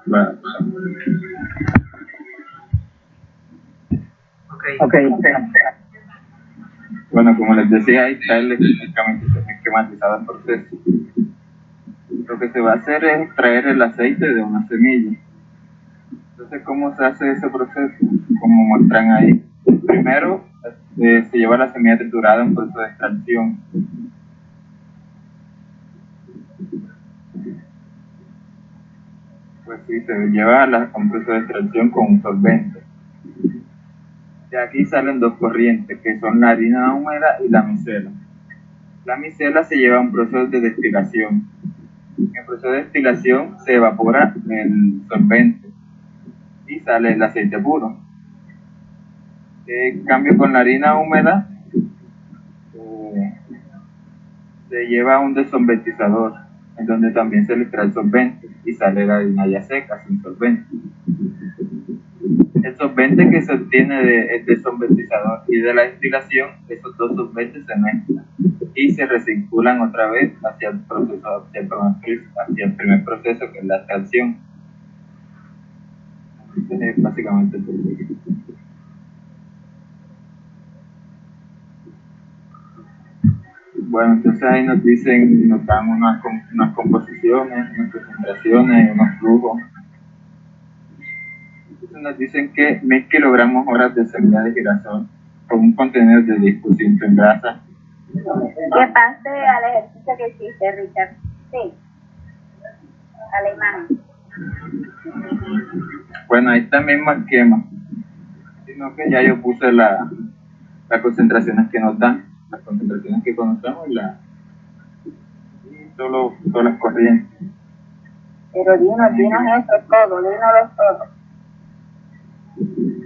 Bueno, Okay. bueno, como les decía, ahí está el esquematizado el proceso. Lo que se va a hacer es extraer el aceite de una semilla. Entonces, ¿cómo se hace ese proceso? Como muestran ahí. Primero, se lleva la semilla triturada en proceso de extracción. Pues sí, se lleva a un proceso de extracción con un solvente. De aquí salen dos corrientes, que son la harina húmeda y la micela. La micela se lleva a un proceso de destilación. En el proceso de destilación se evapora el solvente y sale el aceite puro. En cambio, con la harina húmeda se lleva a un desolventizador, en donde también se le extrae el solvente y sale la harina ya seca, sin solvente. El solvente que se obtiene del desolventizador y de la destilación, esos dos solventes se mezclan y se recirculan otra vez hacia el proceso, hacia el primer proceso, que es la extracción. Ese es básicamente el proceso. Bueno, entonces ahí nos dicen, nos dan unas composiciones, unas concentraciones, unos flujos. Entonces nos dicen que 1000 kilogramos horas de semilla de girasol con un contenido de 10% en grasa. Que pase al ejercicio que hiciste, Richard. Sí. A la imagen. Bueno, ahí está el mismo esquema, sino que ya yo puse las concentraciones que nos dan, las concentraciones que conocemos y todas las corrientes. Pero dinos eso todo, dínoslo todo.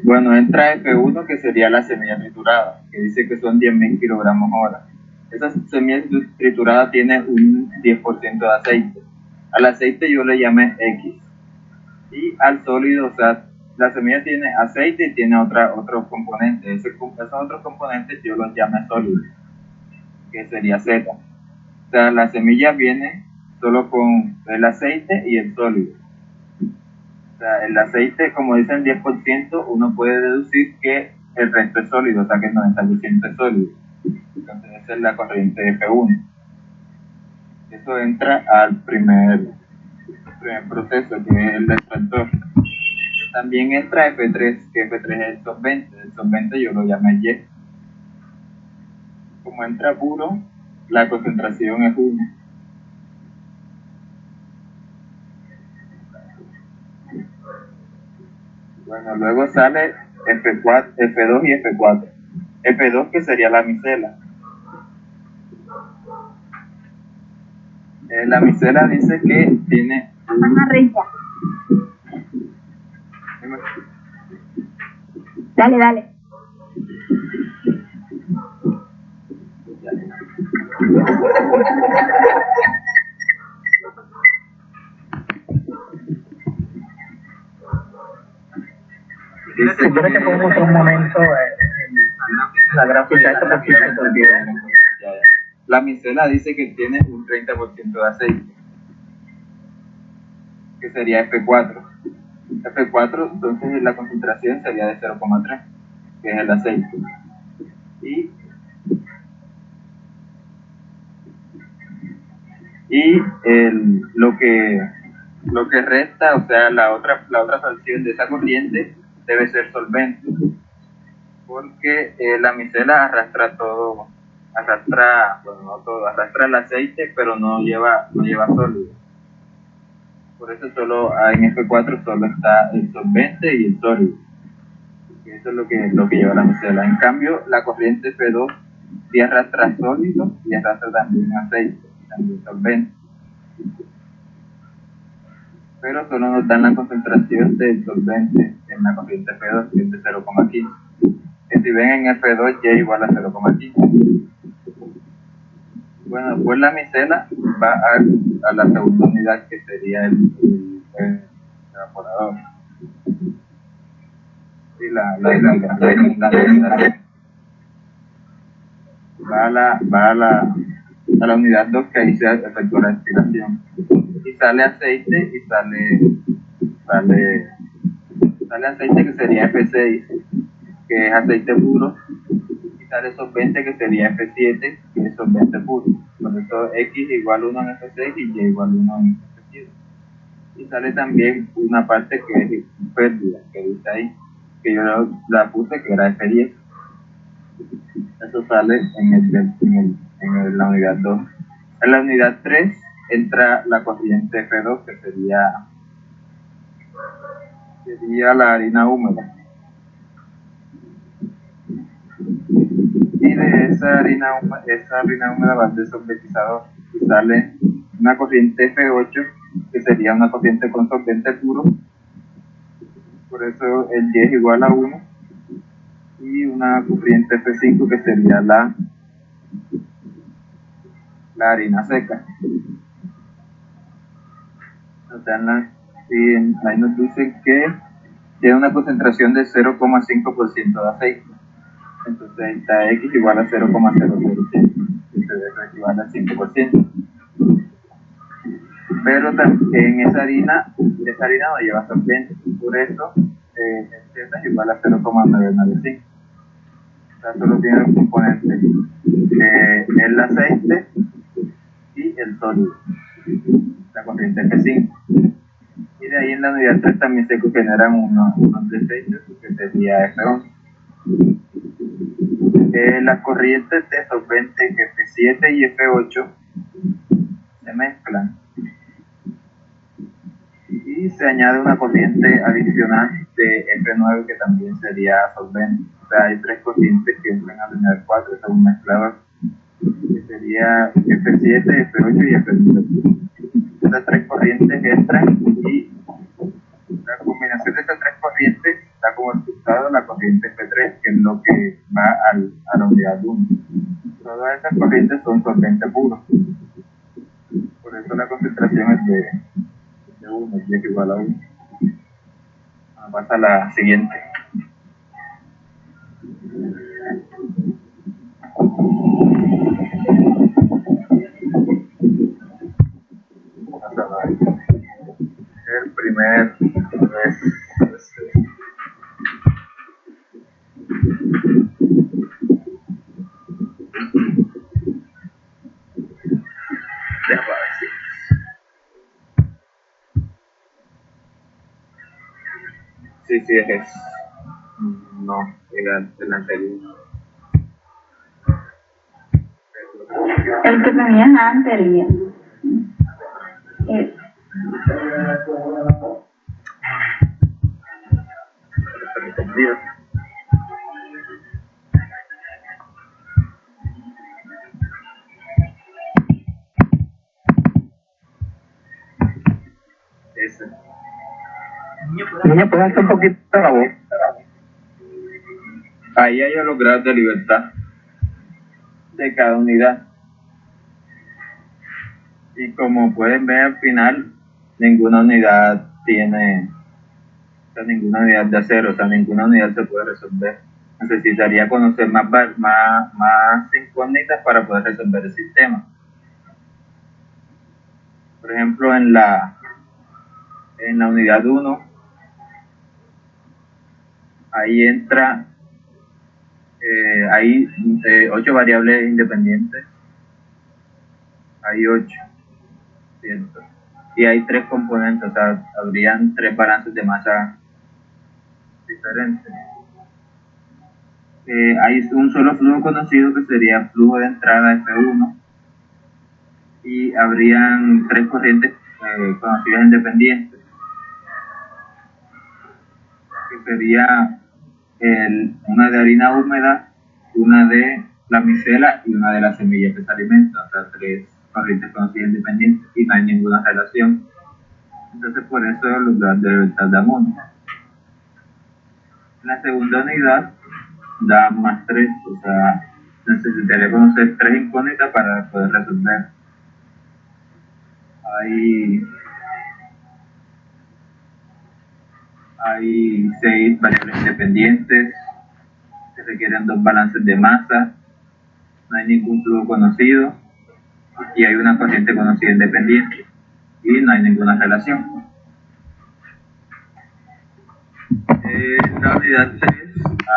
Bueno, entra F1, que sería la semilla triturada, que dice que son 10.000 kilogramos hora. Esa semilla triturada tiene un 10% de aceite. Al aceite yo le llamé X. Y al sólido, o sea, la semilla tiene aceite y tiene otros componentes. Esos otros componentes yo los llamé sólidos, que sería Z. O sea, la semilla viene solo con el aceite y el sólido. O sea, el aceite, como dicen 10%, uno puede deducir que el resto es sólido, o sea que el 90% es sólido. Entonces esa es la corriente F1. Eso entra al primer proceso, que es el extractor. También entra F3, que F3 es el solvente. El solvente yo lo llamé Y. Como entra puro, la concentración es 1. Bueno, luego sale F4, F2 y F4. F2, que sería la micela. La micela dice que tiene... Ajá, Richard. Dale. Dice que podemos en un momento la gráfica esta La micela dice que tiene un 30% de aceite, que sería F4. F4, entonces la concentración sería de 0,3, que es el aceite. Y lo que resta, o sea, la otra fracción de esa corriente debe ser solvente, porque la micela arrastra el aceite, pero no lleva sólido. Por eso solo en F4 solo está el solvente y el sólido. Eso es lo que lleva la micela. En cambio, la corriente F2 sí arrastra sólido y arrastra también aceite, también solvente. Pero solo nos dan la concentración del solvente en la corriente F2, que es de 0,15. Que si ven en F2, Y igual a 0,15. Bueno, pues la micela va a la segunda unidad, que sería el evaporador. Y la destilación. a la unidad 2, que ahí se efectúa la destilación. Y sale aceite y sale aceite, que sería F6, que es aceite puro, y sale solvente, que sería F7, que es solvente puro. Por eso X igual 1 en F6 y Y igual 1 en F7. Y sale también una parte que es pérdida, que dice ahí, que yo la puse, que era F10. Eso sale en la unidad 2. En la unidad 3 entra la corriente F2, que sería la harina húmeda. Y de esa harina húmeda va al desolventizador y sale una corriente F8, que sería una corriente con solvente puro. Por eso el Y es igual a 1. Y una corriente F5, que sería la harina seca. O sea, ahí nos dicen que tiene una concentración de 0,5% de aceite. Entonces está X igual a 0,005, que se equivale al 5%. Pero también esa harina no lleva solvente, por eso Z es igual a 0,995. O sea, solo tiene dos componentes, el aceite y el sólido, la corriente F5. Y de ahí en la unidad 3 también se generan unos desechos, que sería F11. Las corrientes de solvente F7 y F8 se mezclan y se añade una corriente adicional de F9, que también sería solvente. O sea, hay tres corrientes que entran a la unidad 4, es un mezclador, que sería F7, F8 y F9. Estas tres corrientes entran y la combinación de estas tres corrientes da como resultado la corriente F3, que es lo que va a la unidad 1. Todas estas corrientes son solvente puro. Por eso la concentración es de 1, y es igual a 1. Pasa a la siguiente. El primer sí, es no, el anterior. El que tenías anterior. Ese. Niña, ¿puedes hacer un poquito la voz? Ahí hay los grados de libertad de cada unidad. Y como pueden ver al final, ninguna unidad tiene, o sea, ninguna unidad de acero, o sea, ninguna unidad se puede resolver. Necesitaría conocer más incógnitas para poder resolver el sistema. Por ejemplo, en la unidad 1, ahí entra, hay 8 variables independientes. Hay 8, ¿cierto? Y hay 3 componentes, o sea, habrían 3 balances de masa diferentes. Hay un solo flujo conocido, que sería el flujo de entrada F1, y habrían 3 corrientes conocidas independientes, que sería una de harina húmeda, una de la micela y una de las semillas que se alimentan. O sea, 3 corrientes conocidas independientes y no hay ninguna relación. Entonces, por eso los grados de libertad da 1. En la segunda unidad da más 3, o sea, necesitaría conocer 3 incógnitas para poder resolver. Hay 6 variables independientes, se requieren 2 balances de masa, no hay ningún flujo conocido y hay una corriente conocida independiente y no hay ninguna relación. En la unidad 3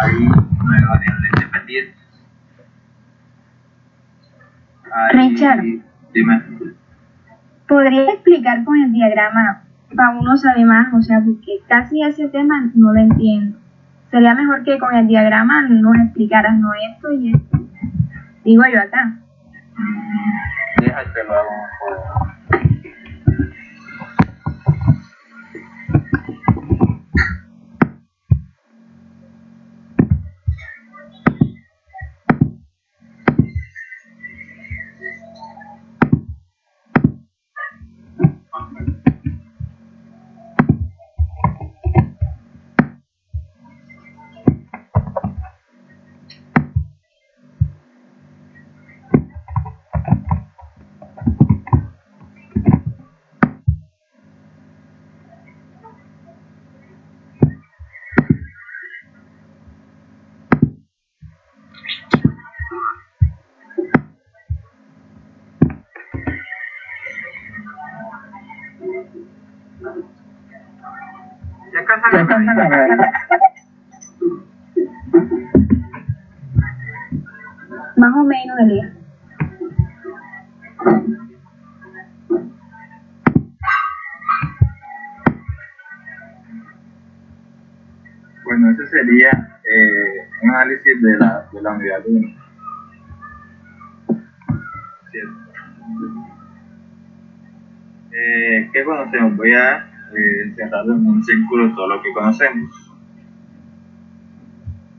hay 9 variables independientes. Richard, Dime. ¿podrías explicar con el diagrama para uno sabe más? O sea, porque casi ese tema no lo entiendo. Sería mejor que con el diagrama nos explicaras, no esto y esto. Digo yo acá. Déjate lo hago mejor. Más o menos, Elías. Bueno, ese sería un análisis de la unidad 1. ¿Qué conocemos? Voy a encerrarlo en un círculo todo lo que conocemos.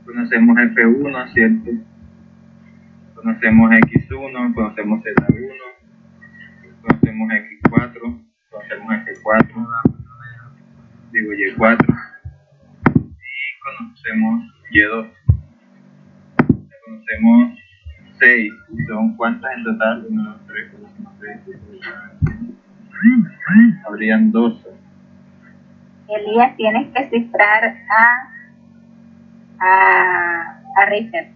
Conocemos F1, ¿cierto? Conocemos X1, conocemos Z1, conocemos X4, conocemos F4, digo Y4, y conocemos Y2. Conocemos 6, ¿son cuántas en total? 1, 2, 3, 4, 5, 6, 7, 8, 9, habrían 12. Elías, tienes que cifrar a Richard.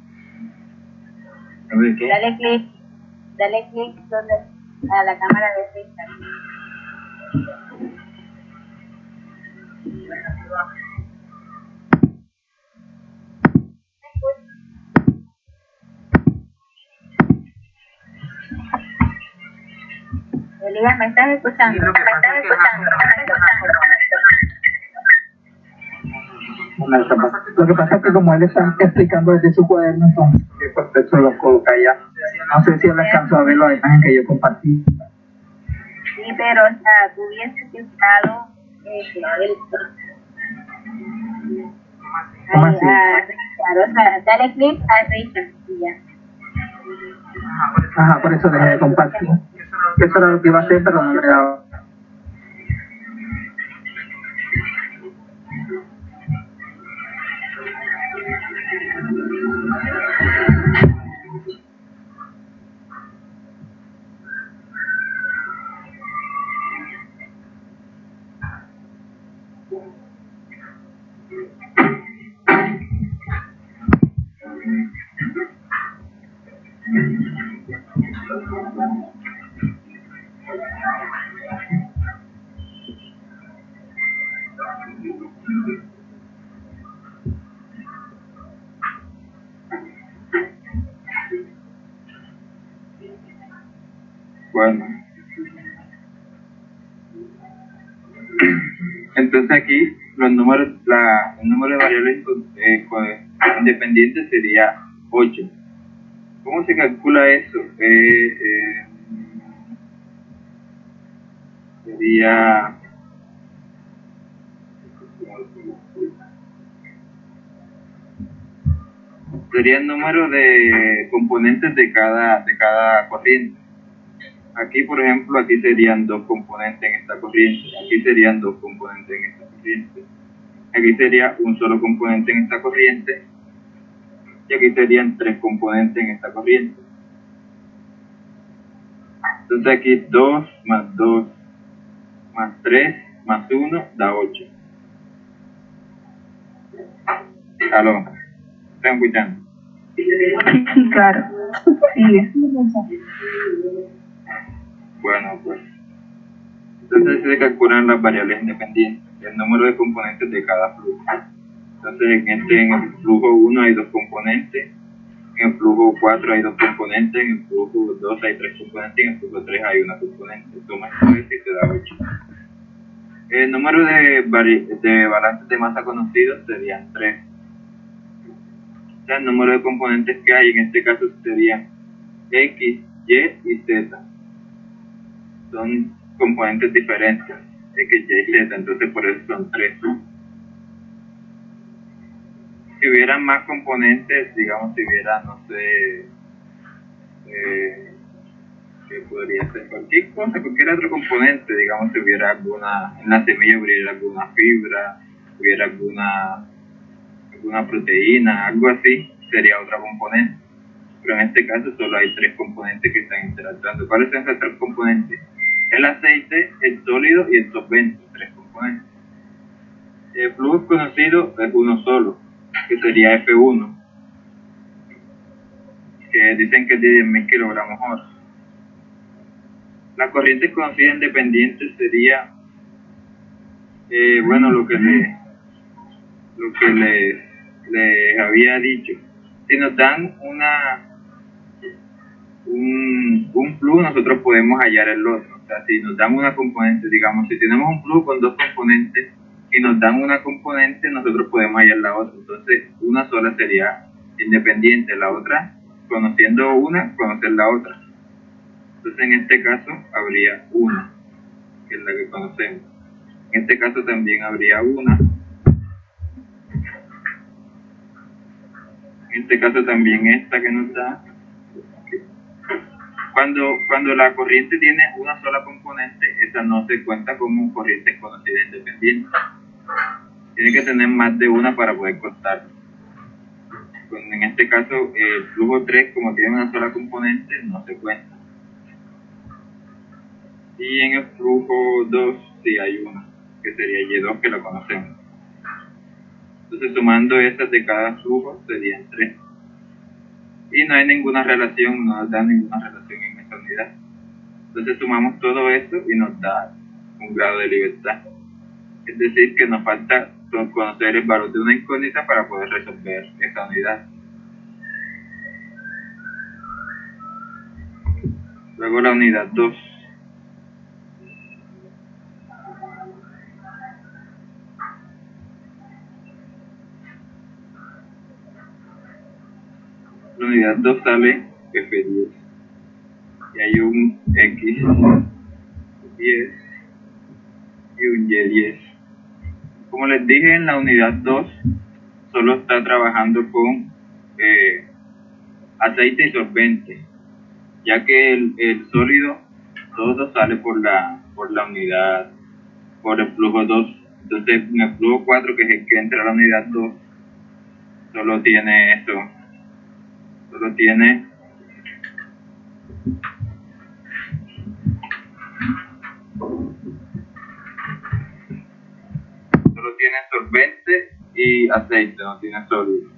A ver, ¿qué? Dale clic a la cámara de Richard. Elías, ¿me estás escuchando? Lo que pasa es que como él está explicando desde su cuaderno, entonces por eso lo coloca allá. No sé si él alcanzó a ver la imagen que yo compartí. Sí, pero o sea, tú hubieses cifrado ¿Cómo así? a Richard, o sea, dale clic a Richard y ya. Ajá, por eso dejé de compartir. Eso era lo que iba a hacer, pero no me daba. Bueno, entonces aquí los números, el número de variables independientes sería 8. ¿Cómo se calcula eso? Sería el número de componentes de cada corriente. Aquí, por ejemplo, aquí serían 2 componentes en esta corriente, aquí serían 2 componentes en esta corriente, aquí sería un solo componente en esta corriente, y aquí serían 3 componentes en esta corriente. Entonces aquí 2 más 2 más 3 más 1 da 8. ¿Aló? ¿Están escuchando? Sí, claro. Sigue. Bueno, pues entonces se calculan las variables independientes, el número de componentes de cada flujo. Entonces en el flujo 1 hay 2 componentes, en el flujo 4 hay 2 componentes, en el flujo 2 hay 3 componentes y en el flujo 3 hay 1 componente. Suma esto y te da 8. El número de balances de masa conocidos serían 3. O sea, el número de componentes que hay en este caso serían X, Y y Z. Son componentes diferentes, X, Y y Z, entonces por eso son 3. Si hubieran más componentes, digamos, si hubiera, no sé, ¿qué podría ser? Cualquier cosa, cualquier otro componente, digamos, si hubiera alguna, en la semilla hubiera alguna fibra, hubiera alguna proteína, algo así, sería otra componente. Pero en este caso solo hay 3 componentes que están interactuando. ¿Cuáles son esos 3 componentes? El aceite, el sólido y el solvente, 3 componentes. El flujo conocido es uno solo, que sería F1, que dicen que es de 10.000 kilogramos hora. La corriente conocida independiente sería, bueno, lo que les había dicho. Si nos dan un flujo, nosotros podemos hallar el otro. O sea, si nos dan una componente, digamos, si tenemos un flujo con 2 componentes y nos dan una componente, nosotros podemos hallar la otra. Entonces, una sola sería independiente, la otra, conociendo una, conocer la otra. Entonces, en este caso, habría una, que es la que conocemos. En este caso también habría una. En este caso también esta que nos da. Cuando la corriente tiene una sola componente, esa no se cuenta como corriente conocida independiente. Tiene que tener más de una para poder contarlo. En este caso, el flujo 3, como tiene una sola componente, no se cuenta. Y en el flujo 2 sí hay una, que sería Y2, que lo conocemos. Entonces, sumando esas de cada flujo, serían 3. Y no hay ninguna relación, no nos da ninguna relación en esa unidad. Entonces sumamos todo esto y nos da un grado de libertad. Es decir, que nos falta conocer el valor de una incógnita para poder resolver esa unidad. Luego la unidad 2. La unidad 2 sale F10. Y hay un X10 y un Y10. Como les dije, en la unidad 2 solo está trabajando con aceite y solvente, ya que el sólido todo sale por la unidad, por el flujo 2. Entonces, en el flujo 4, que es el que entra a la unidad 2, solo tiene eso, solo tiene solvente y aceite, no tiene sólido.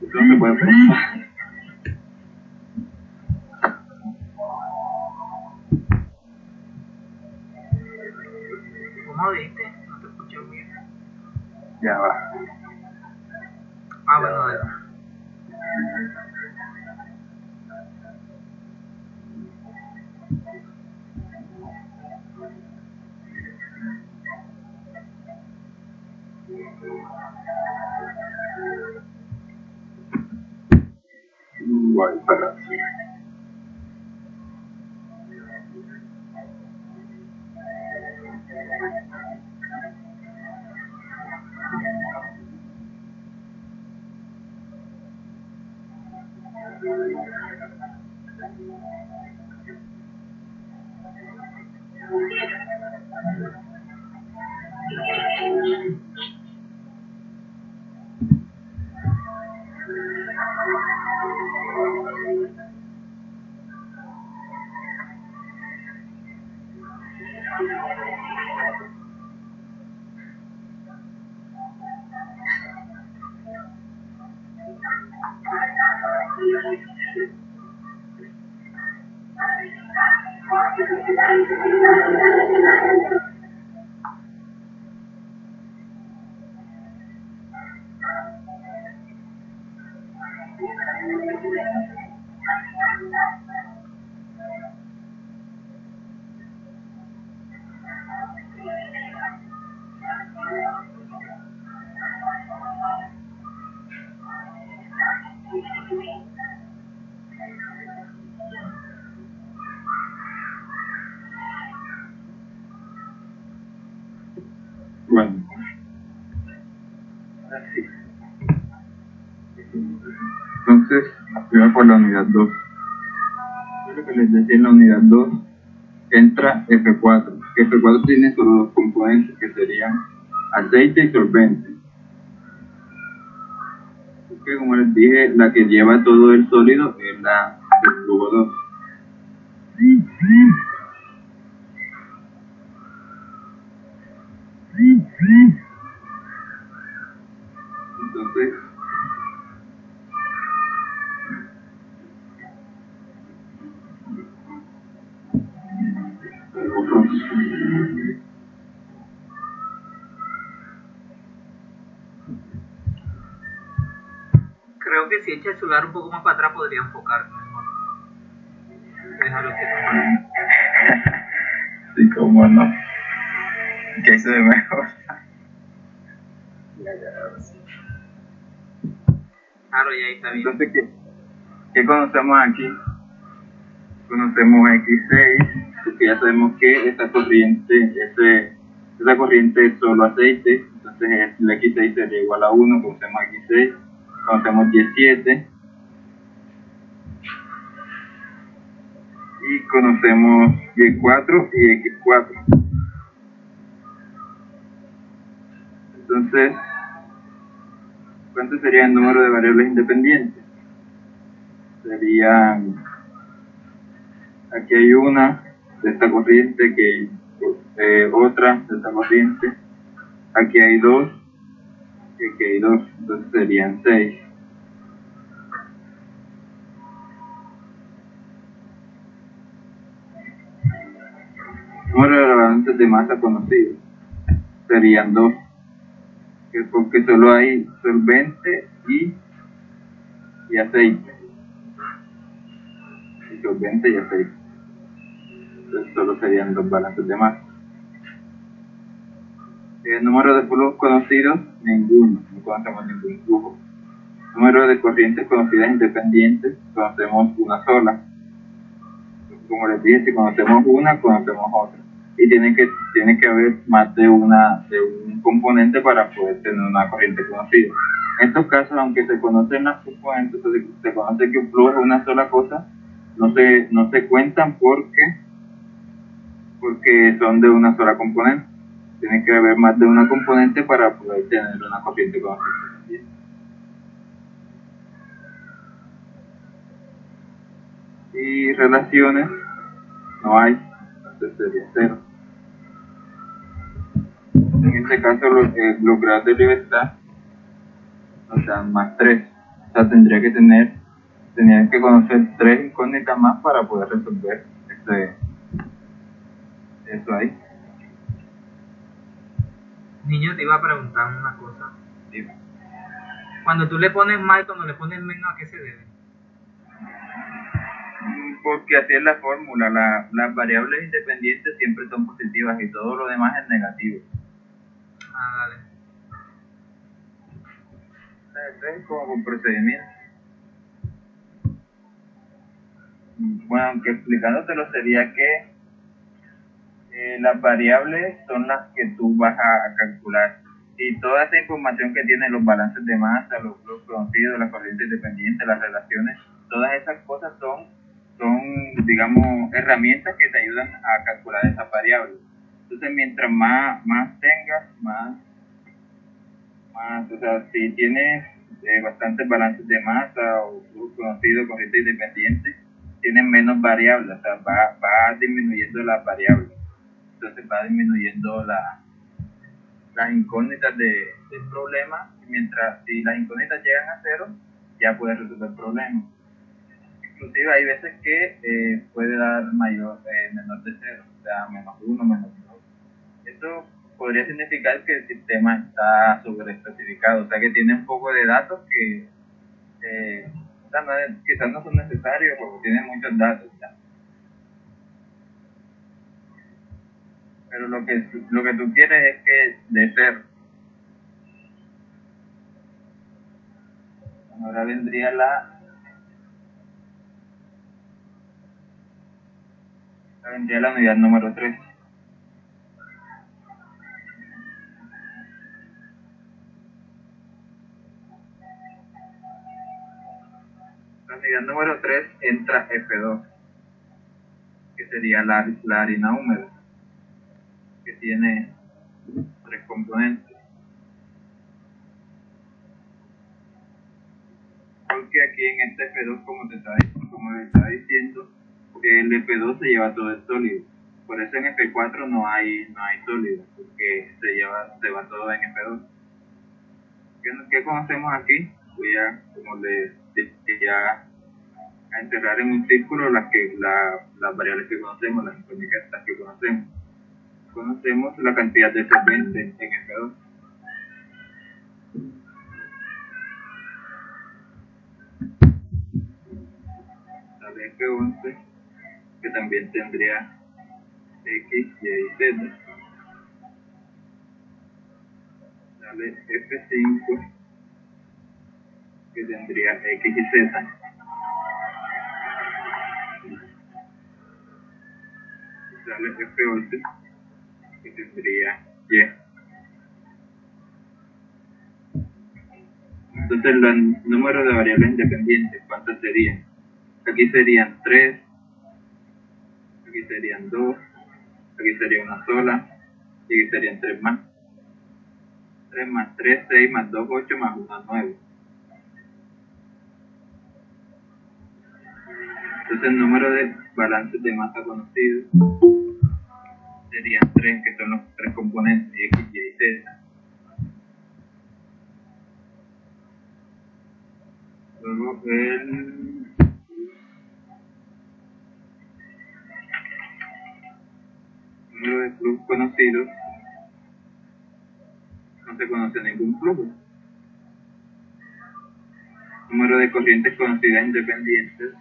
Entonces puede pasar. ¿Cómo dijiste? No te escuché bien. Ya va. Bueno, dale. Igual para Bueno, así. Entonces, primero por la unidad 2. Lo que les decía en la unidad 2, entra F4. F4 tiene solo dos componentes que serían aceite y solvente. Que como les dije, la que lleva todo el sólido es la del flujo 2. Entonces, Creo que si echa el celular un poco más para atrás podría enfocar mejor. Déjalo que sí, como no. Que se ve mejor. Claro, ya ahí está bien. Entonces, ¿qué conocemos aquí? Conocemos X6, porque ya sabemos que esa corriente es solo aceite, entonces el X6 sería igual a 1, conocemos X6, conocemos Y7 y conocemos Y4 y X4. Entonces, ¿cuánto sería el número de variables independientes? Serían, aquí hay una de esta corriente, otra de esta corriente, aquí hay dos, y aquí hay dos, entonces serían 6. Número de balances de masa conocidos serían 2, porque solo hay solvente y aceite. Y solvente y aceite. Entonces solo serían 2 balances de masa. El número de flujos conocidos, ninguno, no conocemos ningún flujo. Número de corrientes conocidas independientes, conocemos una sola. Como les dije, si conocemos una, conocemos otra. Y tiene que haber más de un componente para poder tener una corriente conocida. En estos casos, aunque se conocen las componentes, se conoce que un flujo es una sola cosa, no se cuentan porque son de una sola componente. Tiene que haber más de una componente para poder tener una corriente conocida. Y relaciones no hay, entonces sería 0. En este caso los grados de libertad nos dan más 3. O sea, tendría que conocer 3 incógnitas más para poder resolver eso ahí. Niño, te iba a preguntar una cosa. Dime. Cuando tú le pones más y cuando le pones menos, ¿a qué se debe? Porque así es la fórmula. Las variables independientes siempre son positivas y todo lo demás es negativo. Ah, dale. Esto es como un procedimiento. Bueno, aunque explicándotelo sería que las variables son las que tú vas a calcular. Y toda esa información que tienen los balances de masa, los flujos conocidos, las corrientes independientes, las relaciones, todas esas cosas son digamos, herramientas que te ayudan a calcular esas variables. Entonces, mientras más tengas, más, o sea, si tienes bastantes balances de masa o flujos conocidos, corrientes independientes, tienes menos variables, o sea, va disminuyendo las variables. Entonces va disminuyendo las incógnitas del problema, y si las incógnitas llegan a 0, ya puedes resolver el problema. Inclusive hay veces que puede dar menor de cero, o sea, -1, -2. Eso podría significar que el sistema está sobreespecificado, o sea, que tiene un poco de datos que quizás no son necesarios porque tiene muchos datos. ¿Ya? Pero lo que tú quieres es que de cero. Ahora vendría la unidad número 3. La unidad número 3 entra F2, que sería la harina húmeda, que tiene 3 componentes. Porque aquí en este F2, como les estaba diciendo, el F2 se lleva todo el sólido. Por eso en F4 no hay sólido, porque se va todo en F2. ¿Qué conocemos aquí? Voy a, como les decía, a encerrar en un círculo las variables que conocemos, las incógnitas que conocemos. Conocemos la cantidad de solvente en F2. Sale F11, que también tendría X, Y, Z. Sale F5, que tendría X y Z. Sale F8, que tendría Y. Entonces, el número de variables independientes, ¿cuántas serían? Aquí serían 3, aquí serían 2, aquí sería una sola, y aquí serían 3 más. 3 más 3, 6 más 2, 8 más 1, 9. Entonces, el número de balances de masa conocidos serían 3, que son los 3 componentes, X, Y y Z. Luego, el número de flujos conocidos, no se conoce ningún flujo. Número de corrientes conocidas independientes,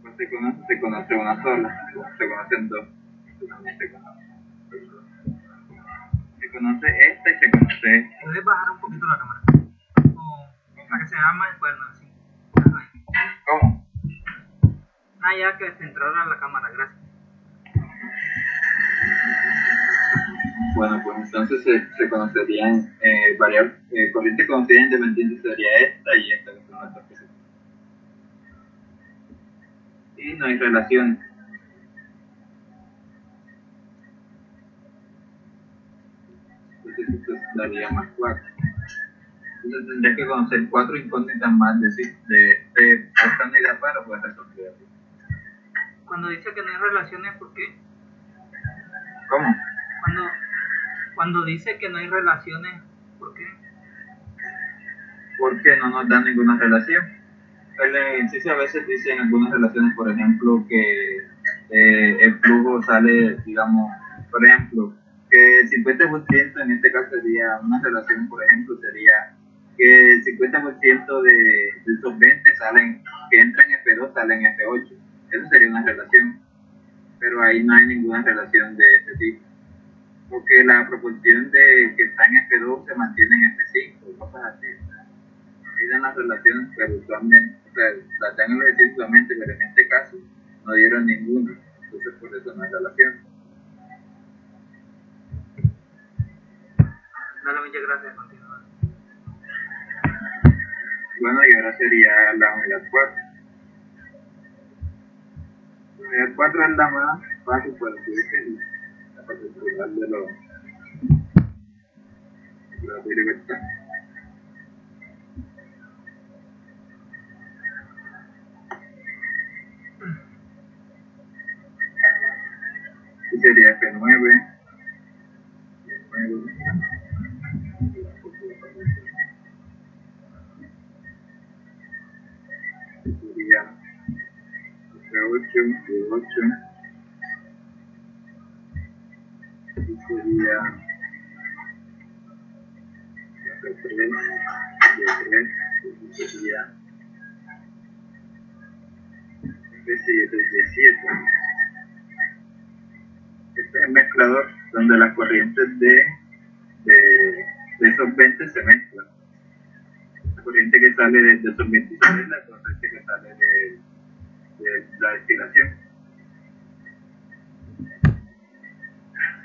pues se conoce una sola, se conocen dos, se conoce esta y se conoce esta. ¿Puedes bajar un poquito la cámara? O para que se vea más bueno, así. ¿Cómo? Ah, ya que se entrara la cámara, gracias. Bueno, pues entonces se conocerían corrientes conocidas independientes sería esta y esta, que son las dos que se conocen. Y no hay relación. Entonces esto daría más 4. Entonces tendría que conocer 4 incógnitas más de esta unidad para poder resolver. Cuando dice que no hay relaciones, ¿por qué? ¿Cómo? Cuando dice que no hay relaciones, ¿por qué? Porque no nos da ninguna relación. El ejercicio a veces dice en algunas relaciones, por ejemplo, que el flujo sale, digamos, por ejemplo, que el 50% en este caso sería una relación, por ejemplo, sería que el 50% del solvente que entra en F2 sale en F8. Eso sería una relación, pero ahí no hay ninguna relación de este tipo. Porque la proporción de que está en F2 se mantiene en F5, cosas así. Ahí dan las relaciones, pero usualmente, o sea, las dan en el ejercicio usualmente, pero en este caso no dieron ninguna. Entonces, por eso no hay relación. Dale, muchas gracias, continúa. Bueno, y ahora sería la unidad 4. La unidad 4 es la más fácil, por así decirlo, la particular de la libertad. Y sería F9. Sería P8, aquí sería P3, D3, aquí sería P7, D7. Este es el mezclador donde las corrientes de esos 20 se mezclan. La corriente que sale de esos 26 es la corriente que sale de la destilación.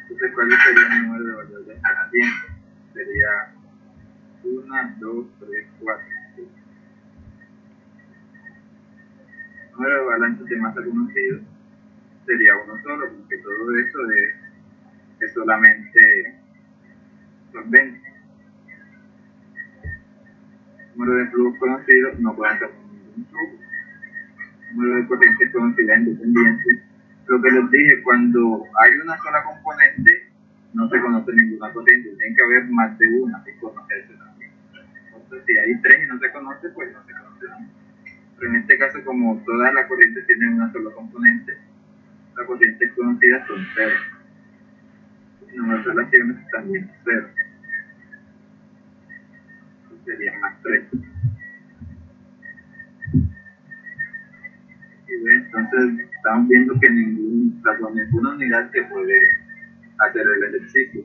Entonces, ¿cuál sería el número de variables pendientes? Sería 1, 2, 3, 4, 5. El número de balances de masa conocido sería uno solo, porque todo eso es solamente solvente. El número de flujos conocidos no pueden ser ningún flujo. El número de corrientes conocidas independientes. Lo que les dije, cuando hay una sola componente, no se conoce ninguna corriente. Tiene que haber más de una y conocerse también. Entonces, si hay 3 y no se conoce, pues no se conoce nada. Pero en este caso, como todas las corrientes tienen una sola componente, las corrientes conocidas son 0. Y nuevas relaciones también 0. Sería más 3. Y entonces estamos viendo que con ninguna unidad se puede hacer el ejercicio.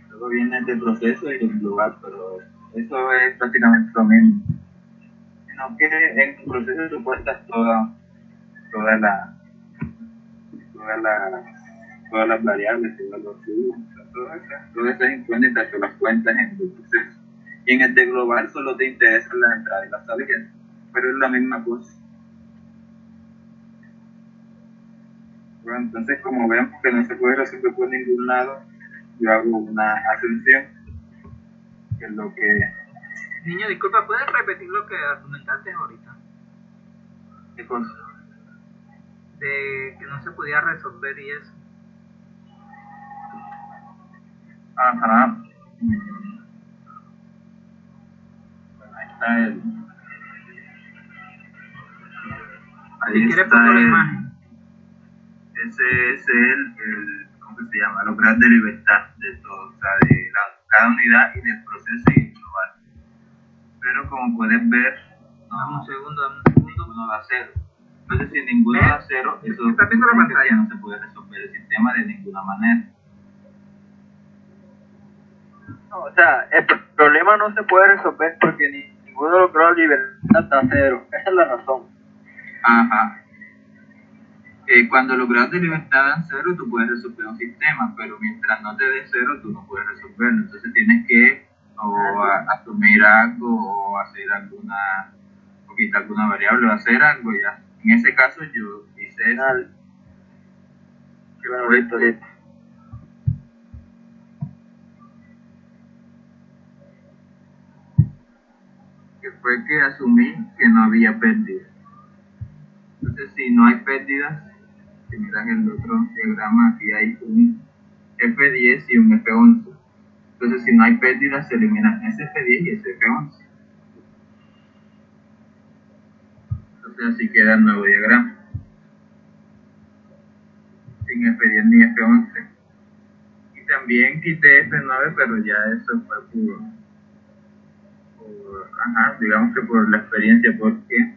Luego viene el de proceso y el global, pero eso es prácticamente lo mismo. Sino que en el proceso supuestas todas las variables, todos los flujos, todas esas incógnitas que las cuentas en tu proceso. Y en el de global solo te interesan las entradas y las salidas, pero es la misma cosa. Bueno, entonces, como vemos que no se puede resolver por ningún lado, yo hago una asunción, que es lo que... Niño, disculpa, ¿puedes repetir lo que argumentaste ahorita? ¿Qué cosa? De que no se podía resolver y eso. Ajá. Bueno, ahí está el... Ahí Si quieres está pongo la imagen. Ese es el ¿cómo que se llama? Los grados de libertad de todo, o sea, de cada unidad y del proceso y global. Pero como puedes ver, Dame un segundo. ninguno da 0. Entonces, si ninguno da 0, eso ¿Estás viendo la significa que pantalla? ya no se puede resolver el sistema de ninguna manera. No, o sea, el problema no se puede resolver porque ninguno de los grados de libertad da 0. Esa es la razón. Ajá. Cuando los grados de libertad dan 0, tú puedes resolver un sistema, pero mientras no te dé 0, tú no puedes resolverlo. Entonces tienes que asumir algo o hacer o quitar alguna variable o hacer algo ya. En ese caso yo hice eso. Dale. Bueno, listo. Que fue que asumí que no había pérdidas. Entonces, si no hay pérdidas, si miras el otro diagrama, aquí hay un F10 y un F11. Entonces, si no hay pérdidas, se eliminan ese F10 y ese F11. Entonces, así queda el nuevo diagrama. Sin F10 ni F11. Y también quité F9, pero ya eso fue digamos que por la experiencia, porque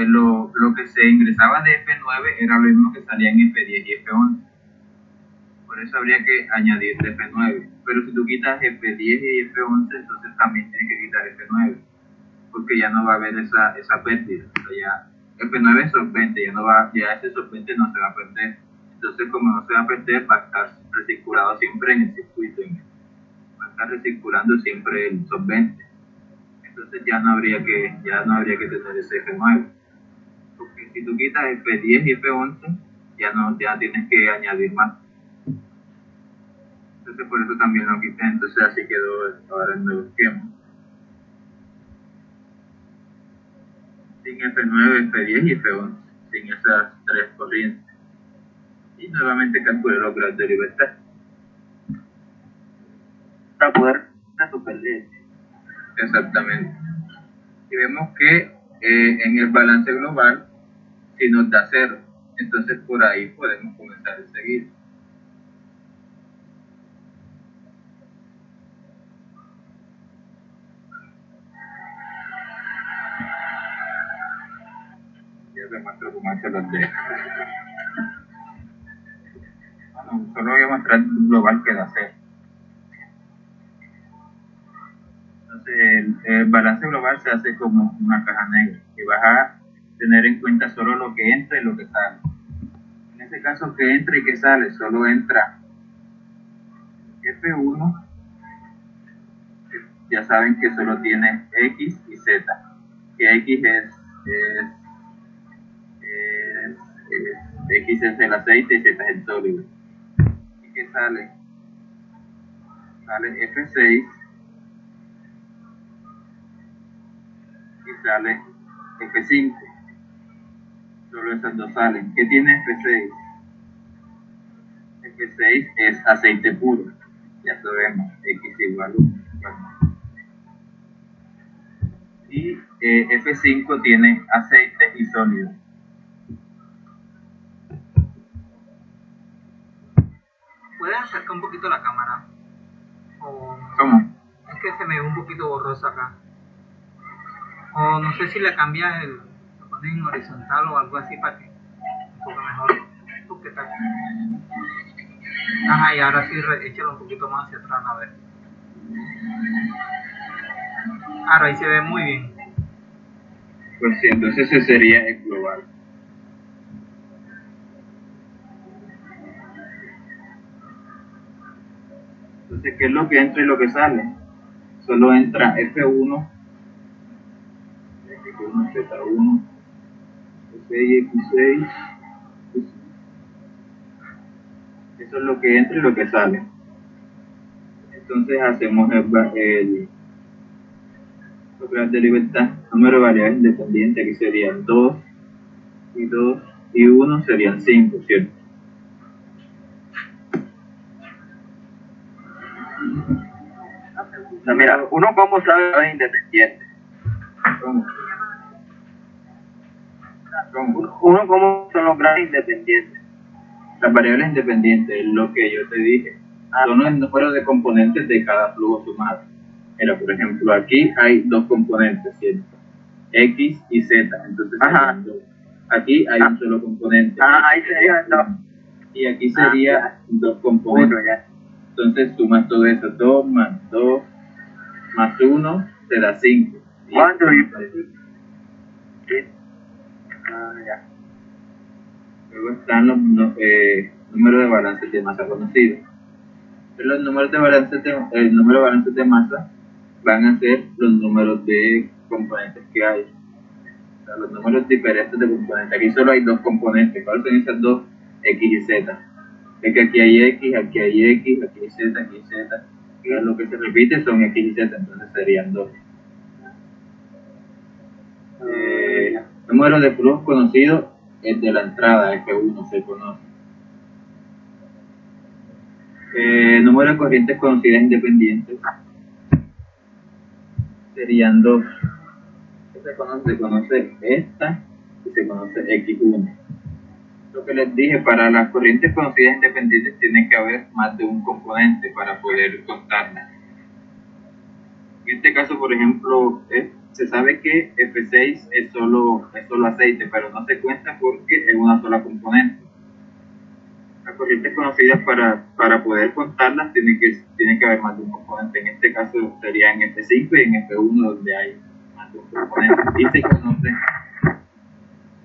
lo que se ingresaba de F9 era lo mismo que salía en F10 y F11. Por eso habría que añadir F9. Pero si tú quitas F10 y F11, entonces también tienes que quitar F9, porque ya no va a haber esa pérdida. O sea, ya F9 es solvente, ya ese solvente no se va a perder. Entonces, como no se va a perder, va a estar recirculado siempre en el circuito. Va a estar recirculando siempre el solvente. Entonces ya no habría que tener ese F9. Porque si tú quitas F10 y F11, ya tienes que añadir más. Entonces por eso también lo quité. Entonces así quedó ahora el nuevo esquema. Sin F9, F10 y F11. Sin esas 3 corrientes. Y nuevamente calculé los grados de libertad. Para poder resolver. Exactamente. Y vemos que en el balance global si nos da 0. Entonces por ahí podemos comenzar a seguir. Ya les muestro cómo se los dejo. Bueno, solo voy a mostrar el global que da 0. Entonces el balance global se hace como una caja negra y vas a tener en cuenta solo lo que entra y lo que sale. En este caso, que entra y que sale, solo entra F1, ya saben que solo tiene X y Z, que X X es el aceite y Z es el sólido. Y que sale F6 y sale F5. Solo esas dos salen. ¿Qué tiene F6? F6 es aceite puro. Ya sabemos, X igual 1. Y F5 tiene aceite y sólido. ¿Puedes acercar un poquito la cámara? ¿Cómo? Es que se me ve un poquito borrosa acá. O no sé si le cambias lo pones en horizontal o algo así para que un poco mejor. ¿Qué tal? Ajá, y ahora sí, échalo un poquito más hacia atrás, a ver. Ahora ahí se ve muy bien. Pues sí, entonces ese sería el global. Entonces, ¿qué es lo que entra y lo que sale? Solo entra F1, X1, Z1, F6, X6. Eso es lo que entra y lo que sale. Entonces hacemos el propiedad de libertad, número de variables independientes, aquí serían 2 y 2 y 1 serían 5, ¿cierto? O sea, mira, uno cómo sabe que es independiente. ¿Cómo? Uno cómo son los grados independientes. Las variables independientes es lo que yo te dije. Son los números de componentes de cada flujo sumado. Mira, por ejemplo, aquí hay dos componentes, ¿cierto? X y Z, entonces serían dos. Aquí hay un solo componente. Ahí serían dos. Y aquí sería dos componentes. Ya. Entonces sumas todo eso, 2 más 2 más 1 te da 5. ¿Cuánto? Ya. Luego están los números de balances de masa conocidos. Los números de balances el número de balances de masa van a ser los números de componentes que hay. O sea, los números diferentes de componentes. Aquí solo hay dos componentes. ¿Cuáles son esas dos? X y Z. Es que aquí hay X, aquí hay X, aquí hay Z, aquí hay Z. Y lo que se repite son X y Z, entonces serían dos. Número de flujos conocido es de la entrada, F1 se conoce. Número de corrientes conocidas independientes serían dos. Se conoce esta y se conoce X1. Lo que les dije, para las corrientes conocidas independientes tiene que haber más de un componente para poder contarlas. En este caso, por ejemplo, se sabe que F6 es solo aceite, pero no se cuenta porque es una sola componente. Las corrientes conocidas para poder contarlas tiene que haber más de un componente. En este caso sería en F5 y en F1 donde hay más de un componente.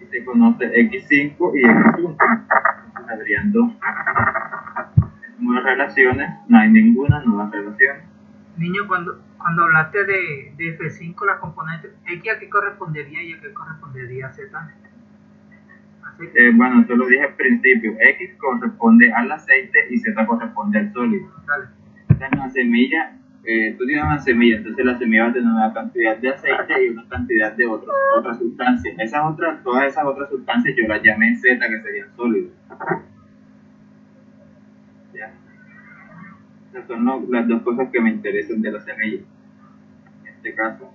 Y se conoce X5 y X1. Entonces habrían dos. Nuevas relaciones, no hay ninguna nueva relación. Niño, cuando hablaste de F5, las componentes, ¿X a qué correspondería y a qué correspondería Z? Bueno, te lo dije al principio, X corresponde al aceite y Z corresponde al sólido. Dale. En la semilla, tú tienes una semilla, entonces la semilla va a tener una cantidad de aceite y una cantidad de otras sustancias. Todas esas otras sustancias yo las llamé Z, que serían sólidos. ¿Ya? Esas son las dos cosas que me interesan de la semilla. En este caso,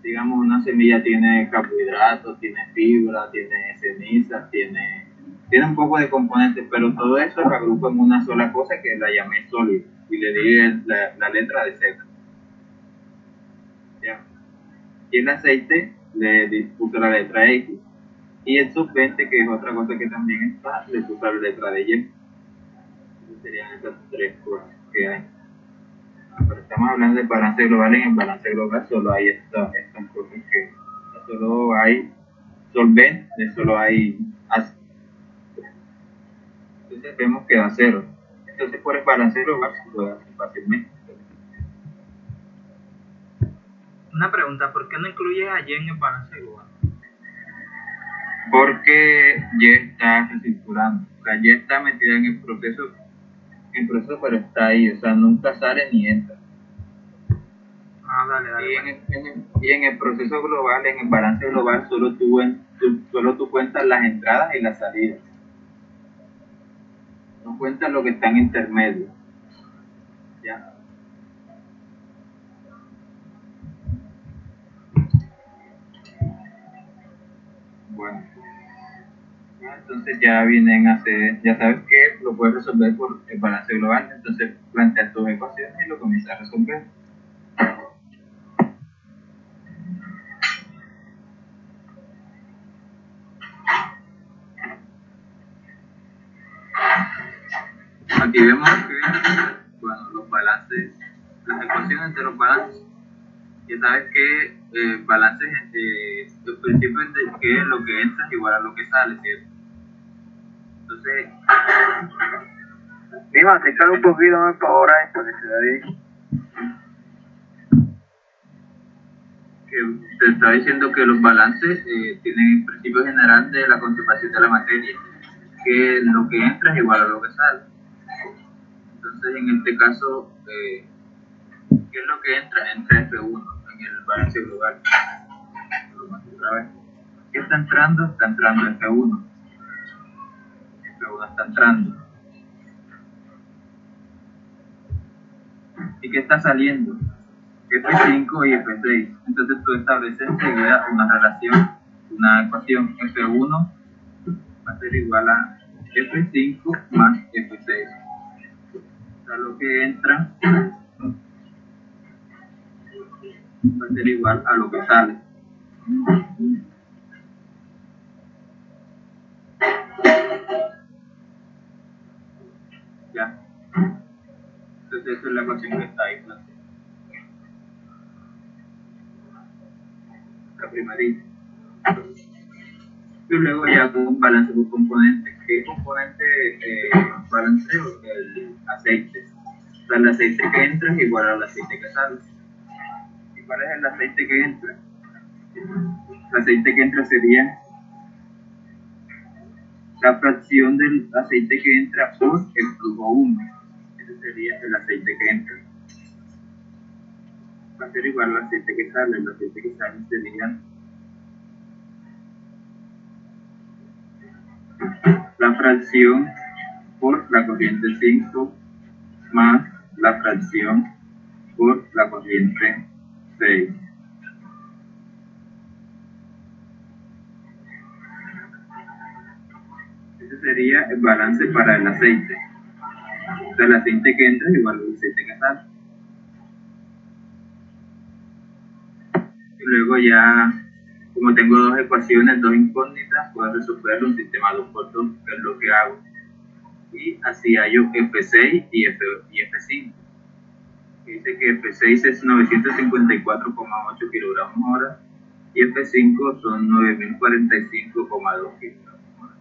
digamos, una semilla tiene carbohidratos, tiene fibra, tiene cenizas, tiene un poco de componentes, pero todo eso lo agrupo en una sola cosa que la llamé sólido y le di la letra de Z. ¿Ya? Y el aceite le puse la letra X. Y el solvente, que es otra cosa que también está, le puse la letra de Y. Esas serían esas tres cosas que hay. Pero estamos hablando de balance global. En el balance global solo hay estas cosas que solo hay solvente, solo hay ácido. Entonces vemos que da cero. Entonces por el balance global se puede hacer fácilmente. Una pregunta, ¿por qué no incluyes a Y en el balance global? Porque Y está recirculando. O sea, Y está metida en el proceso, pero está ahí. O sea, nunca sale ni entra. Dale. Y en el proceso global, en el balance global, solo tú cuentas las entradas y las salidas. No cuentas lo que está en intermedio. ¿Ya? Bueno. Entonces ya vienen a hacer, ya sabes que lo puedes resolver por el balance global. Entonces planteas tus ecuaciones y lo comienzas a resolver. Aquí vemos que, bueno, los balances, las ecuaciones de los balances, ya sabes que balances, el principio es de que lo que entra es igual a lo que sale, ¿cierto? Entonces, Dime, acércale un poquito más para ahora esto que se da ahí. que te está diciendo que los balances tienen el principio general de la conservación de la materia, que lo que entra es igual a lo que sale. Entonces, en este caso, ¿qué es lo que entra? Entra F1 en el balance global. Otra vez. ¿Qué está entrando? Está entrando F1. F1 está entrando. ¿Y qué está saliendo? F5 y F6. Entonces tú estableces enseguida una relación, una ecuación. F1 va a ser igual a F5 más F6. O sea, lo que entra va a ser igual a lo que sale. Ya. Entonces esa es la ecuación que está ahí planteada. La primerita. Y luego ya con un balance por componentes. ¿Qué componente balanceo? El aceite. O sea, el aceite que entra es igual al aceite que sale. ¿Y cuál es el aceite que entra? El aceite que entra sería la fracción del aceite que entra por el flujo 1. Ese sería el aceite que entra. Va a ser igual al aceite que sale. El aceite que sale sería la fracción por la corriente 5 más la fracción por la corriente 6. Ese sería el balance para el aceite. O sea, el aceite que entra es igual al aceite que sale. Y luego ya, como tengo dos ecuaciones, dos incógnitas, puedo resolver un sistema 2x2, que es lo que hago. Y así hallo F6 y F5. Dice que F6 es 954,8 kilogramos hora y F5 son 9045,2 kilogramos hora.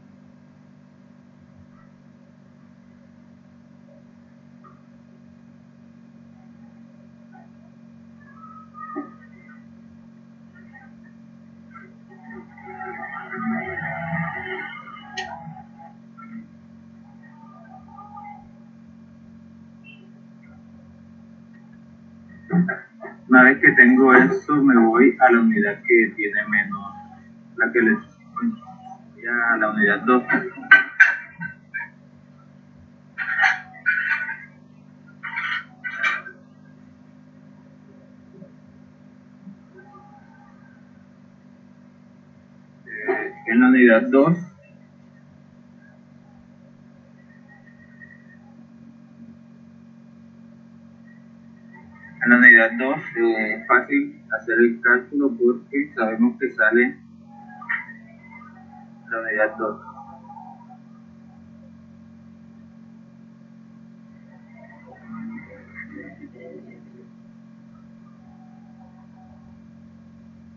Una vez que tengo eso, me voy a la unidad que tiene menos, la que les voy a la unidad 2. En la unidad 2, es fácil hacer el cálculo porque sabemos que sale la unidad 2.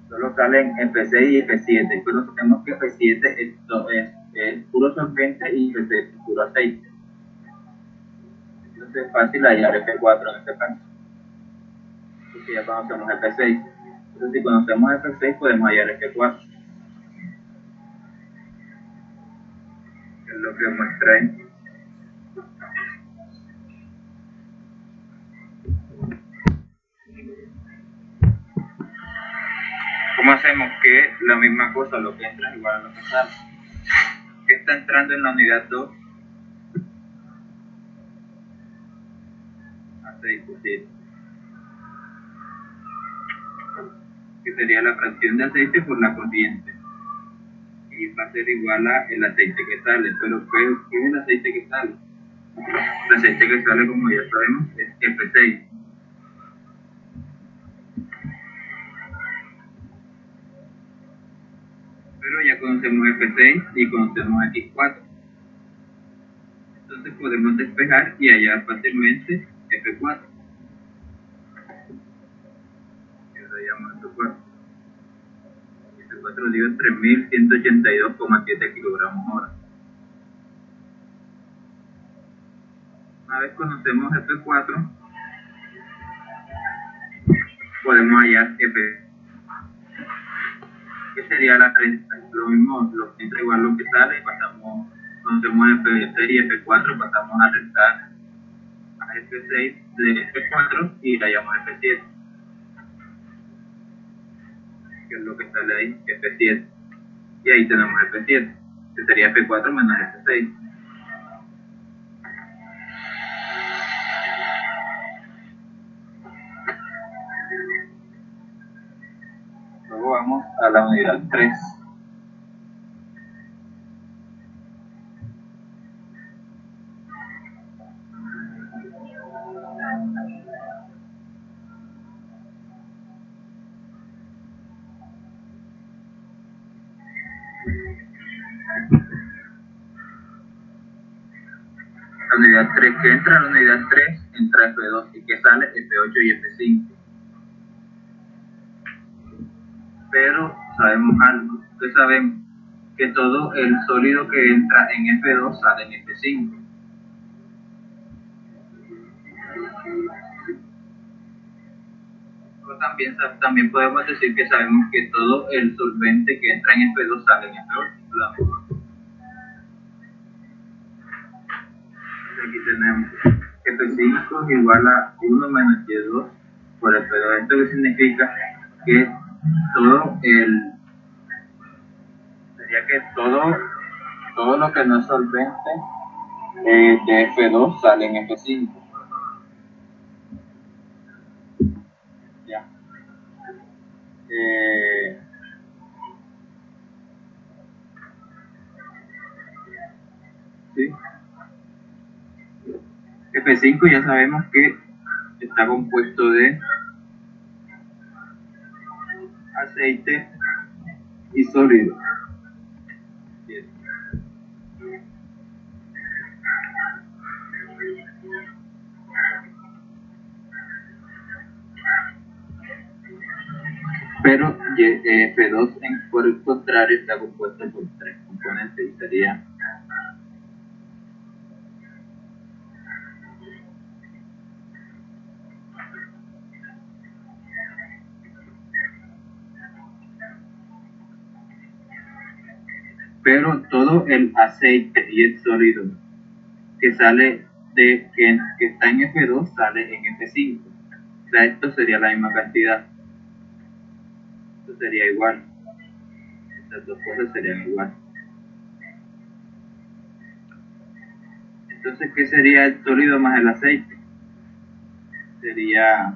Solo salen F6 y F7, pero sabemos que F7 es puro solvente y F6 es puro aceite. Entonces es fácil hallar F4 en este caso, porque ya conocemos F6. Entonces si conocemos F6 podemos hallar F4, que es lo que muestra ahí. ¿Cómo hacemos que la misma cosa, lo que entra es igual a lo que sale? ¿Qué está entrando en la unidad 2? Aceite, sí. Que sería la fracción de aceite por la corriente. Y va a ser igual a el aceite que sale. Pero ¿qué es el aceite que sale? El aceite que sale, como ya sabemos, es F6. Pero ya conocemos F6 y conocemos X4. Entonces podemos despejar y hallar fácilmente F4. Que lo llamamos F4. F4 dio 3.182,7 kilogramos hora. Una vez conocemos F4, podemos hallar F. ¿Qué sería la resta? Lo mismo, lo que entra igual lo que sale, y pasamos, conocemos F6 y F4, pasamos a restar a F6 de F4 y hallamos F7, que es lo que sale ahí, F7. Y ahí tenemos F7, que sería F4 menos F6. Luego vamos a la unidad 3. La unidad 3, que entra a la unidad 3, entra F2 y que sale F8 y F5. Pero sabemos algo, que sabemos que todo el sólido que entra en F2 sale en F5. Pero también podemos decir que sabemos que todo el solvente que entra en F2 sale en F8. Aquí tenemos F5 es igual a 1 menos Y2 por F2. ¿Esto qué significa? Que sería que todo lo que no es solvente de F2 sale en F5. Ya. ¿Sí? F5 ya sabemos que está compuesto de aceite y sólido. Bien. Pero F2 por el contrario está compuesto por 3 componentes y sería pero todo el aceite y el sólido que sale que está en F2 sale en F5. O sea, esto sería la misma cantidad. Esto sería igual. Estas dos cosas serían igual. Entonces, ¿qué sería el sólido más el aceite? Sería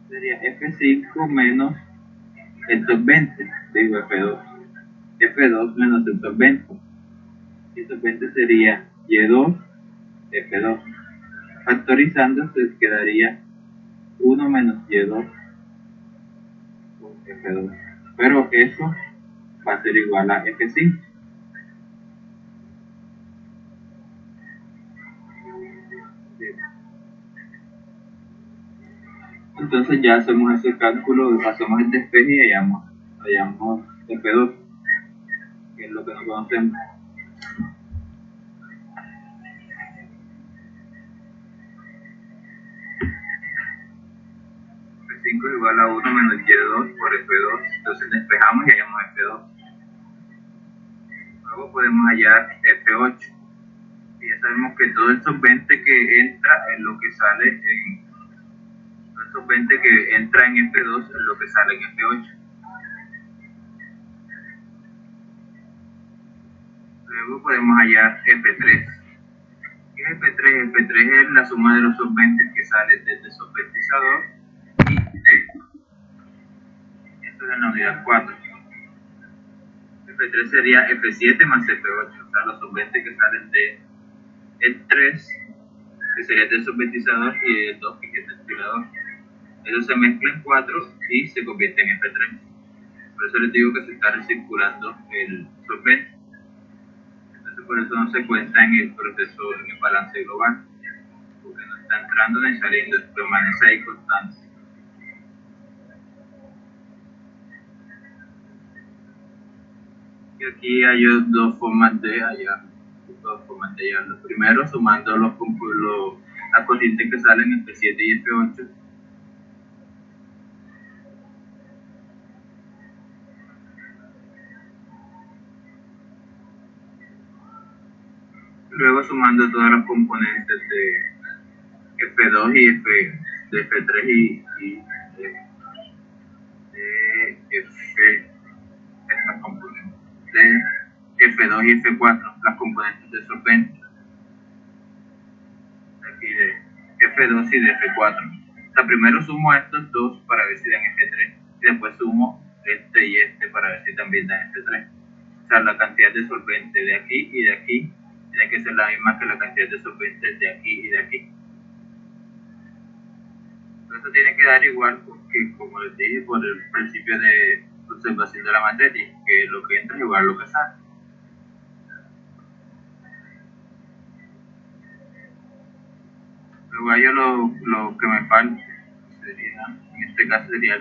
F5 menos el solvente, digo F2. F2 menos el solvente. El solvente sería Y2, F2. Factorizando se quedaría 1 menos Y2 por F2. Pero eso va a ser igual a F5. Entonces ya hacemos ese cálculo, hacemos el despeje y hallamos F2, que es lo que no conocemos. F5 es igual a 1 menos Y2 por F2, entonces despejamos y hallamos F2. Luego podemos hallar F8. Y ya sabemos que todo el solvente que entra es lo que sale en... Todo el solvente que entra en F2 es lo que sale en F8. Luego podemos hallar F3. ¿Qué es F3? F3 es la suma de los solventes que salen desde el solventizador y de... Esto es en la unidad 4. F3 sería F7 más F8, o sea, los solventes que salen de el 3, que sería del solventizador, y el 2, que es el destilador. Ellos se mezclan en 4 y se convierten en F3. Por eso les digo que se está recirculando el solvente. Entonces por eso no se cuenta en el proceso, en el balance global, porque no está entrando ni saliendo, permanece ahí constante. Y aquí hay dos formas de hallarlo. Primero, sumando las corrientes que salen en F7 y F8. Luego sumando todas las componentes de F2 y de F3 y de estas componentes de F2 y F4, las componentes de solvente. Aquí de F2 y de F4. O sea, primero sumo estos dos para ver si dan F3 y después sumo este y este para ver si también dan F3. O sea, la cantidad de solvente de aquí y de aquí tiene que ser la misma que la cantidad de solventes de aquí y de aquí. Esto tiene que dar igual porque, como les dije, por el principio de conservación de la materia, que lo que entra es igual a lo que sale. Luego hay lo que me falta, sería, en este caso sería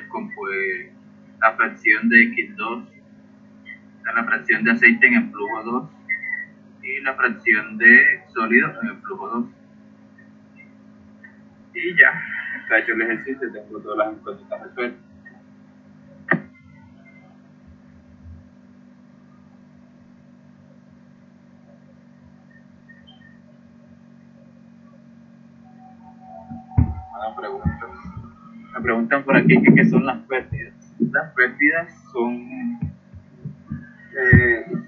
la fracción de X2, la fracción de aceite en el flujo 2 y la fracción de sólido en el flujo 2. Y ya, está hecho el ejercicio, tengo todas las incógnitas resueltas. Me preguntan por aquí qué son las pérdidas. Las pérdidas son,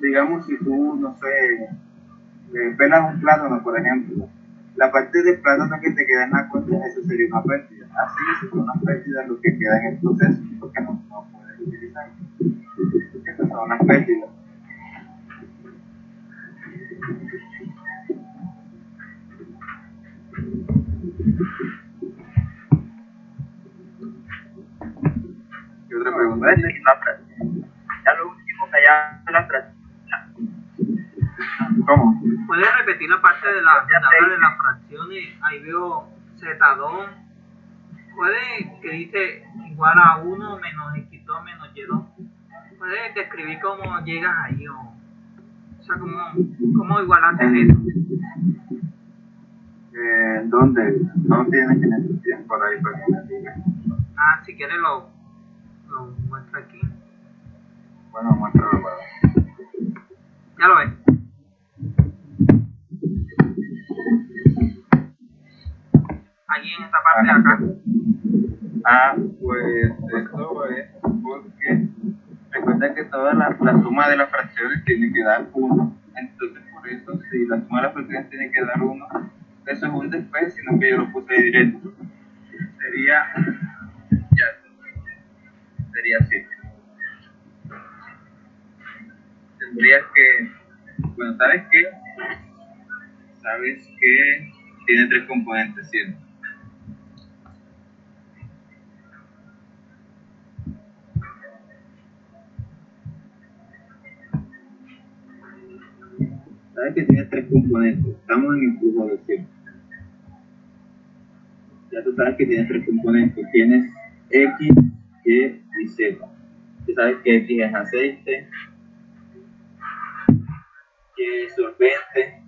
digamos, si tú, no sé, pelas un plátano, por ejemplo, la parte del plátano que te queda en la concha, eso sería una pérdida. Así son las pérdidas lo que queda en el proceso, porque no puedes utilizar. Esas son las pérdidas. ¿Qué otra pregunta? Ya lo último que ya la fracción. ¿Cómo? ¿Puedes repetir la parte de las fracciones? Ahí veo Z2. ¿Puede que dice igual a 1 menos X2 menos Y2? ¿Puedes describir cómo llegas ahí? O sea, ¿cómo igualaste eso? ¿Dónde? No tienes que necesitar por ahí para que me diga. Si quieres lo muestra aquí. Bueno, muéstralo para ver. Ya lo ves. Aquí en esta parte de acá. Pues eso es porque recuerda que toda la suma de las fracciones tiene que dar 1. Entonces, por eso, si la suma de las fracciones tiene que dar 1, eso es un despeje, sino que yo lo puse ahí directo. Sería así. tendrías que, bueno, ¿sabes qué? Sabes que tiene tres componentes, ¿cierto? Sabes que tiene tres componentes. Estamos en el flujo de cierto. Ya tú sabes que tiene tres componentes. Tienes X, Y y Z. Tú sabes que X es aceite, Y es solvente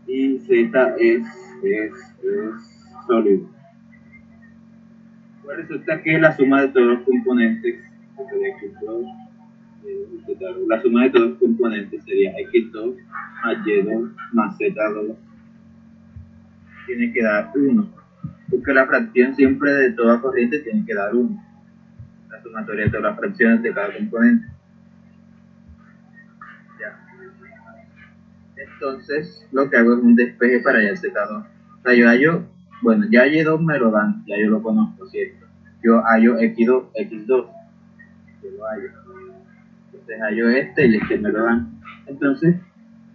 y Z es sólido. Pues resulta que la suma de todos los componentes, la suma de todos los componentes sería X2 más Y2 más Z2. Tiene que dar 1. Porque la fracción siempre de toda corriente tiene que dar 1. La sumatoria de todas las fracciones de cada componente. Ya. Entonces, lo que hago es un despeje para hallar Z2. O sea, yo hallo, bueno, ya Y2 me lo dan, ya yo lo conozco, ¿cierto? Yo hallo X2, X2. Yo lo hallo. Entonces hallo este y este me lo dan. Entonces,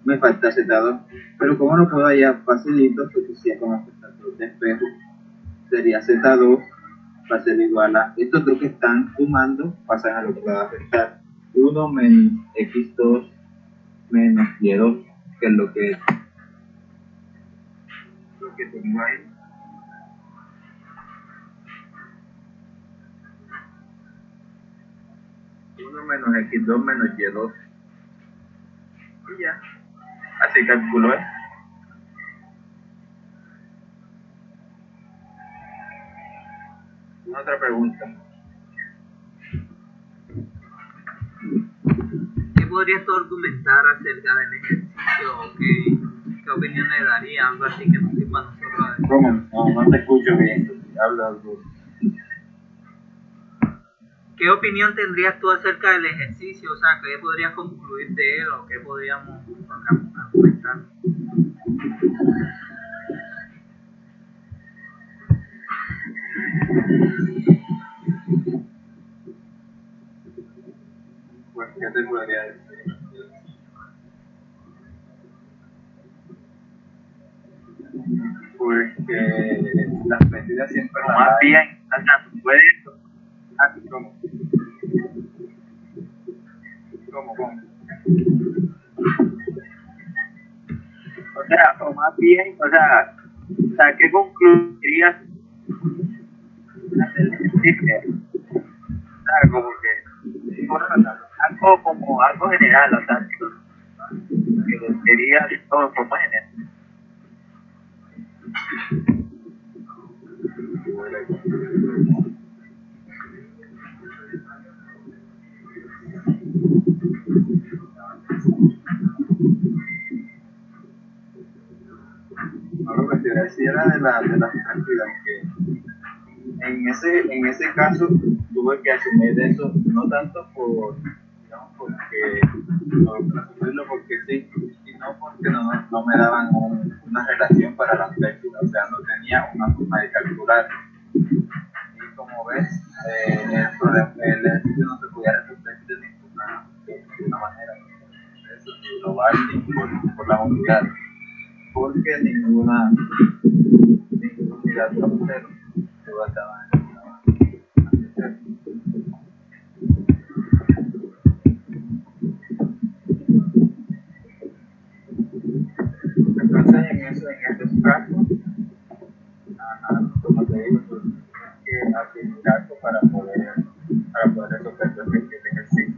me falta Z2. Pero como lo puedo hallar facilito, porque si ya conozco estos dos despejos, sería Z2 va a ser igual a estos dos que están sumando, pasan al otro lado a restar 1 menos X2 menos Y2, que es lo que tengo ahí. Uno menos X2 menos Y2. Y ya. Así calculo esto. Una otra pregunta. ¿Qué podrías tú argumentar acerca del ejercicio? ¿O qué opinión le daría? Algo así que nos sirva a nosotros. ¿Cómo? No te escucho bien. Habla algo. ¿Qué opinión tendrías tú acerca del ejercicio? O sea, ¿qué podrías concluir de él o qué podríamos argumentar? Pues, ¿qué te podría decir? Pues que las medidas siempre las más hay. Bien, o sea, tú puedes. ¿Cómo? ¿Cómo? O sea, o más bien, o sea, ¿qué concluirías del ejercicio? O sea, como que, bueno, algo general, o sea, que sería todo como general. No, lo que te decía era de la tranquilidad, que en ese caso tuve que asumir eso, no tanto por, digamos, asumirlo porque sí, sino porque no me daban una relación para las flexibles, o sea, no tenía una forma de calcular. Y como ves, el ejercicio no se podía resolver de ninguna manera. Eso es global y por la unidad. Porque ninguna unidad de cero todo estaba en cero. Entonces en ese caso, como te digo, tú tienes que hacer un caso para poder resolver el ejercicio.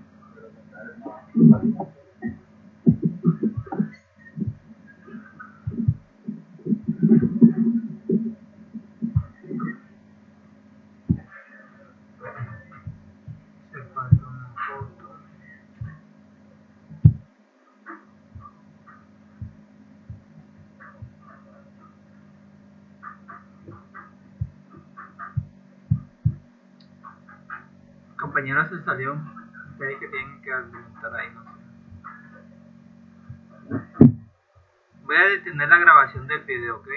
Se falta una foto. Compañero se salió. Ustedes que tienen que argumentar ahí, no sé. Voy a detener la grabación del video, ¿ok?